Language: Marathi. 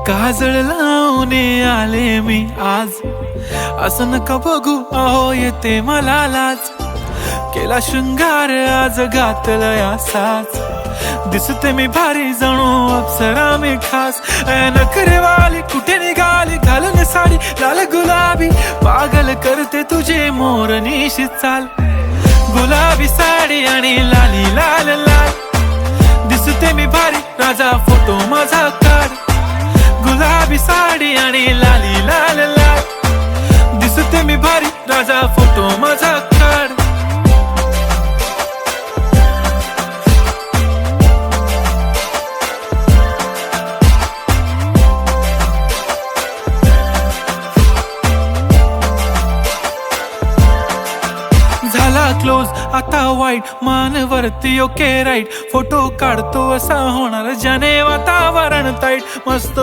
काजळ लावून आले मी आज, असं नका बघू अहो येते मला लाज. केला शृंगार आज घातलाय असाच, दिसते मी भारी जणू अप्सरा मी खास. नखरेवाली कुठे निघाली घालून साडी लाल गुलाबी, पागल करते तुझे मोरनीशी चाल. गुलाबी साडी आणि लाली लाल लाल, दिसते मी भारी राजा फोटो माझा काढ. गुलाबी साडी आणि लाली लाल लाल, दिसते मी भारी राजा फोटो माझा काढ. झाला क्लोज आता वाईट, मान वरती ओके राईट. फोटो काढतो असा होणार ज्याने वातावरण ताईट. मस्त